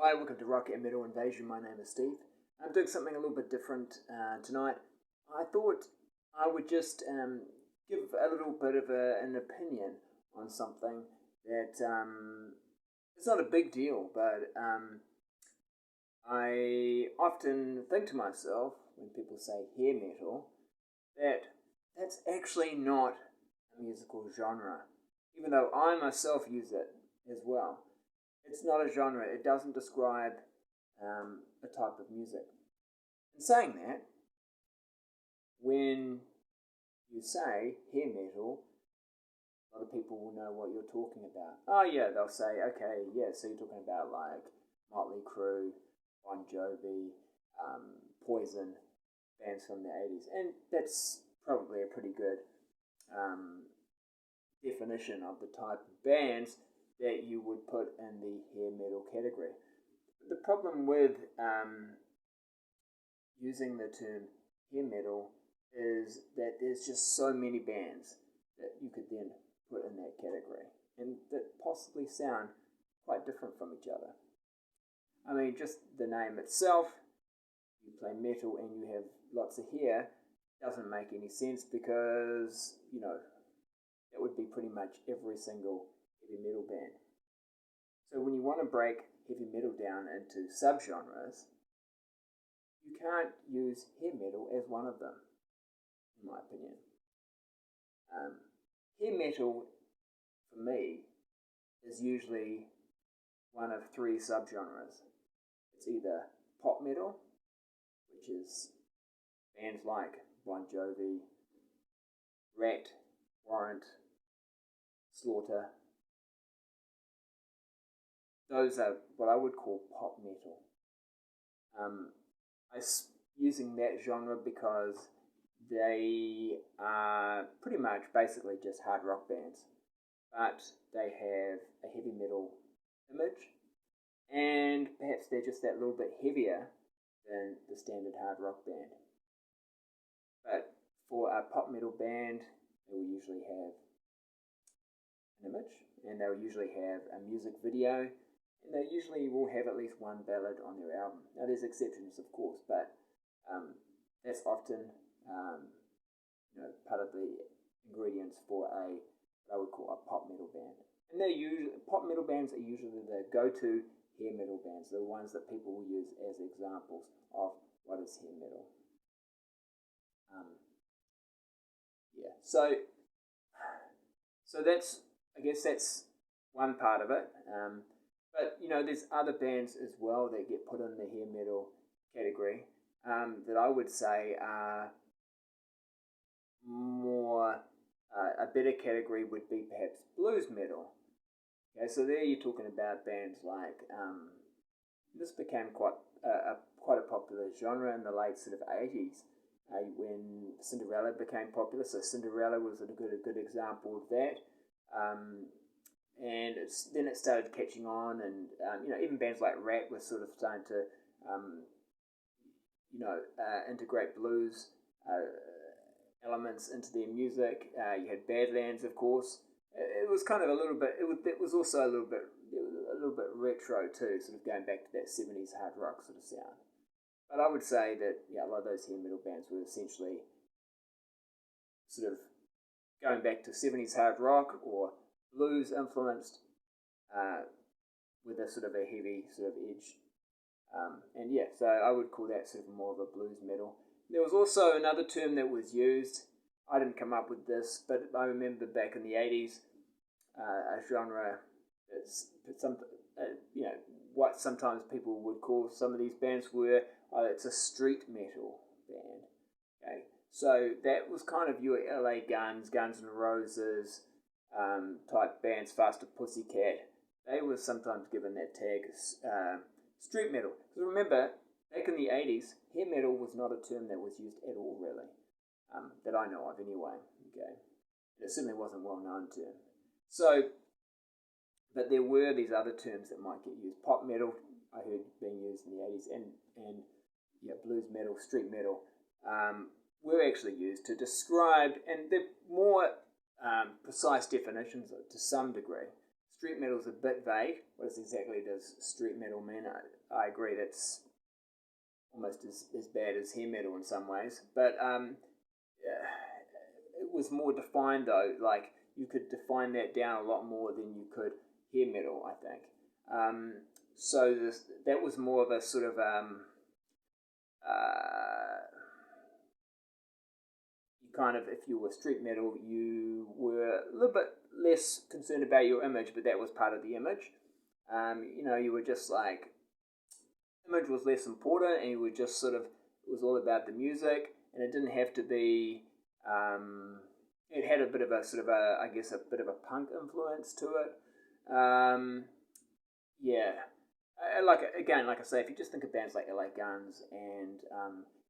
Hi, welcome to Rock and Metal Invasion. My name is Steve. I'm doing something a little bit different tonight. I thought I would just give a little bit of an opinion on something that it's not a big deal, but I often think to myself when people say hair metal that that's actually not a musical genre, even though I myself use it as well. It's not a genre. It doesn't describe a type of music. In saying that, when you say hair metal, a lot of people will know what you're talking about. Oh yeah, they'll say, okay, yeah, so you're talking about like Motley Crue, Bon Jovi, Poison, bands from the 80s. And that's probably a pretty good definition of the type of bands that you would put in the hair metal category. The problem with using the term hair metal is that there's just so many bands that you could then put in that category and that possibly sound quite different from each other. I mean, just the name itself, you play metal and you have lots of hair, doesn't make any sense because, that would be pretty much every single heavy metal band. So when you want to break heavy metal down into subgenres, you can't use hair metal as one of them, in my opinion. Hair metal, for me, is usually one of three subgenres. It's either pop metal, which is bands like Bon Jovi, Rat, Warrant, Slaughter. Those are what I would call pop metal. I'm using that genre because they are pretty much basically just hard rock bands, but they have a heavy metal image, and perhaps they're just that little bit heavier than the standard hard rock band. But for a pop metal band, they will usually have an image, and they'll usually have a music video, and they usually will have at least one ballad on their album. Now, there's exceptions, of course, but that's often part of the ingredients for what I would call a pop metal band. And pop metal bands are usually the go-to hair metal bands, the ones that people will use as examples of what is hair metal. So that's, I guess that's one part of it. But there's other bands as well that get put in the hair metal category that I would say are more a better category would be perhaps blues metal. Okay, so there you're talking about bands like this became quite a popular genre in the late sort of 80s when Cinderella became popular. So Cinderella was a good example of that. And then it started catching on, and even bands like Rat were sort of starting to integrate blues elements into their music. You had Badlands, of course. It was kind of a little bit. It was also a little bit retro too, sort of going back to that 70s hard rock sort of sound. But I would say that a lot of those hair metal bands were essentially sort of going back to 70s hard rock or blues influenced with a sort of a heavy sort of edge. So I would call that sort of more of a blues metal. There was also another term that was used. I didn't come up with this, but I remember back in the 80s, a genre that's what sometimes people would call some of these bands were, it's a street metal band. Okay, so that was kind of your LA Guns, Guns N' Roses type bands, Faster Pussycat. They were sometimes given that tag street metal. Because remember, back in the 80s, hair metal was not a term that was used at all, really, that I know of anyway. Okay, it certainly wasn't a well-known term. So, but there were these other terms that might get used. Pop metal, I heard being used in the 80s, and blues metal, street metal, were actually used to describe, and they're more precise definitions to some degree. street metal's a bit vague. What exactly does street metal mean? I agree that's almost as bad as hair metal in some ways, but it was more defined though. Like you could define that down a lot more than you could hair metal, I think. So that was more of a sort of you kind of, if you were street metal, you were a little bit less concerned about your image, but that was part of the image. You were just like, image was less important, and you were just sort of, it was all about the music, and it didn't have to be. It had a bit of a sort of a, I guess, a bit of a punk influence to it. Yeah, like I say, if you just think of bands like LA Guns and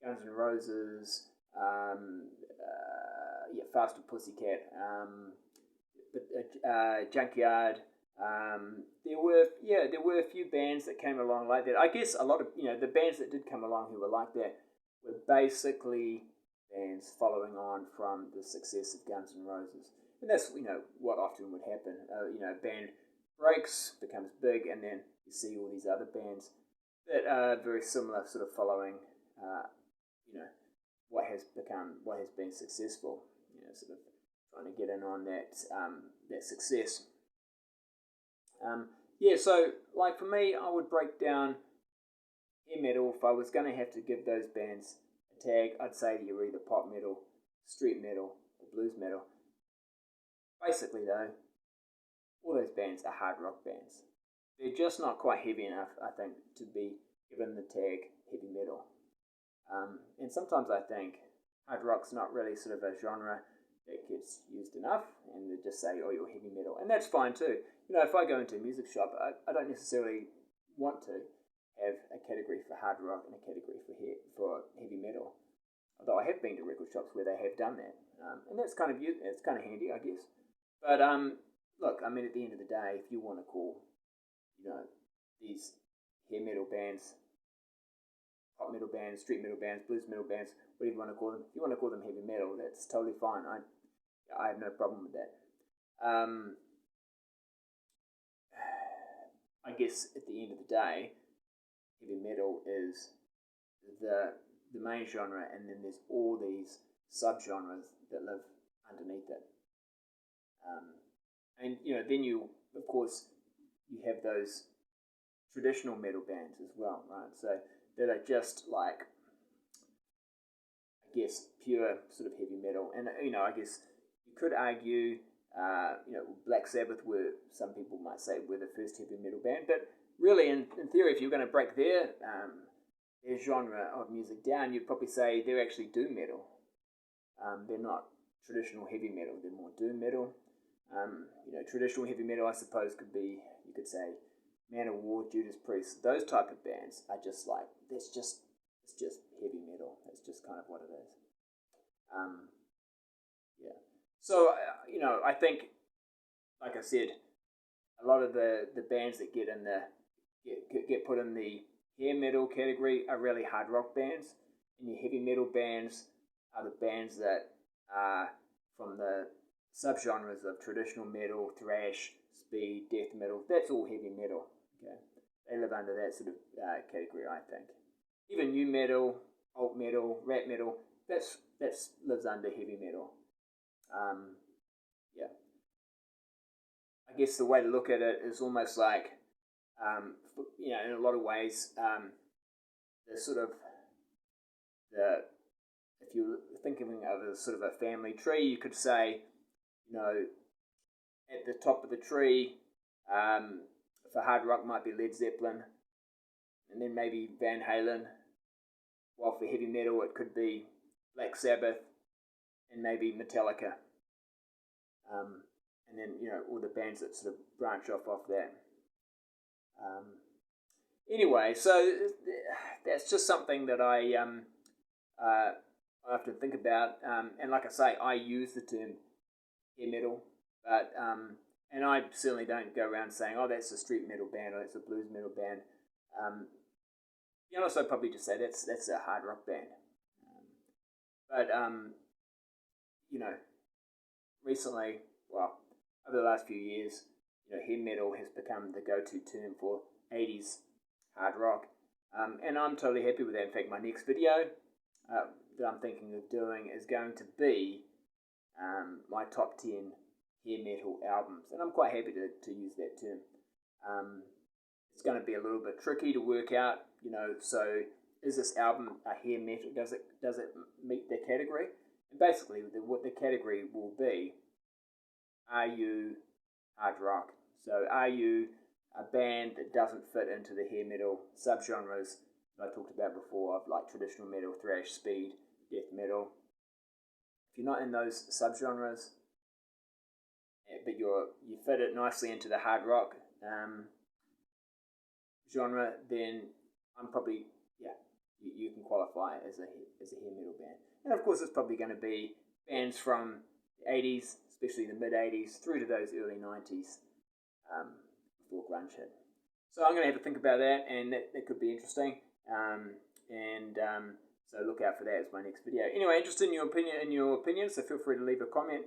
Guns N' Roses, Faster Pussycat, Junkyard. There were a few bands that came along like that. I guess a lot of the bands that did come along who were like that were basically bands following on from the success of Guns N' Roses, and that's what often would happen. A band breaks, becomes big, and then you see all these other bands that are very similar, sort of following, what has been successful. Sort of trying to get in on that success. So like for me, I would break down hair metal. If I was going to have to give those bands a tag, I'd say you're either pop metal, street metal, or blues metal. Basically though, all those bands are hard rock bands. They're just not quite heavy enough, I think, to be given the tag heavy metal. And sometimes I think hard rock's not really sort of a genre that gets used enough, and they just say, oh, you're heavy metal. And that's fine too. If I go into a music shop, I don't necessarily want to have a category for hard rock and a category for heavy metal. Although I have been to record shops where they have done that, and it's kind of handy, I guess. But look, I mean, at the end of the day, if you want to call, these hair metal bands, pop metal bands, street metal bands, blues metal bands, whatever you want to call them, if you want to call them heavy metal, that's totally fine. I have no problem with that. I guess at the end of the day, heavy metal is the main genre, and then there's all these subgenres that live underneath it. And then you, of course, you have those traditional metal bands as well, right? So that are just like, I guess, pure sort of heavy metal. And I guess you could argue, Black Sabbath some people might say were the first heavy metal band, but really, in theory, if you're going to break their genre of music down, you'd probably say they're actually doom metal. They're not traditional heavy metal; they're more doom metal. Traditional heavy metal, I suppose, could be, you could say, Manowar, Judas Priest. Those type of bands are just like, it's just heavy metal. That's just kind of what it is. So I think, like I said, a lot of the bands that get put in the hair metal category are really hard rock bands, and your heavy metal bands are the bands that are from the subgenres of traditional metal, thrash, speed, death metal. That's all heavy metal. Okay, they live under that sort of category, I think. Even new metal, alt metal, rap metal, that's lives under heavy metal. I guess the way to look at it is almost like, in a lot of ways, if you're thinking of a sort of a family tree, you could say, at the top of the tree, for hard rock might be Led Zeppelin, and then maybe Van Halen, while for heavy metal it could be Black Sabbath, and maybe Metallica. And then, all the bands that sort of branch off that. Anyway, so that's just something that I often think about. And like I say, I use the term hair metal, but and I certainly don't go around saying, oh, that's a street metal band or that's a blues metal band. You can also probably just say that's a hard rock band. But recently, well, over the last few years, hair metal has become the go-to term for 80s hard rock. And I'm totally happy with that. In fact, my next video that I'm thinking of doing is going to be my top 10 hair metal albums. And I'm quite happy to use that term. It's going to be a little bit tricky to work out, so is this album a hair metal? Does it meet the category? And basically, what the category will be, are you hard rock? So are you a band that doesn't fit into the hair metal subgenres that I talked about before, of like traditional metal, thrash, speed, death metal? If you're not in those subgenres, but you fit it nicely into the hard rock genre, then I'm probably, you can qualify as a hair metal band. And of course, it's probably going to be bands from the 80s, especially the mid 80s, through to those early 90s, before grunge hit. So I'm going to have to think about that, and that could be interesting. So look out for that as my next video. Anyway, interested in your opinion, so feel free to leave a comment.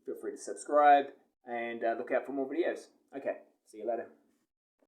Feel free to subscribe, and look out for more videos. Okay, see you later.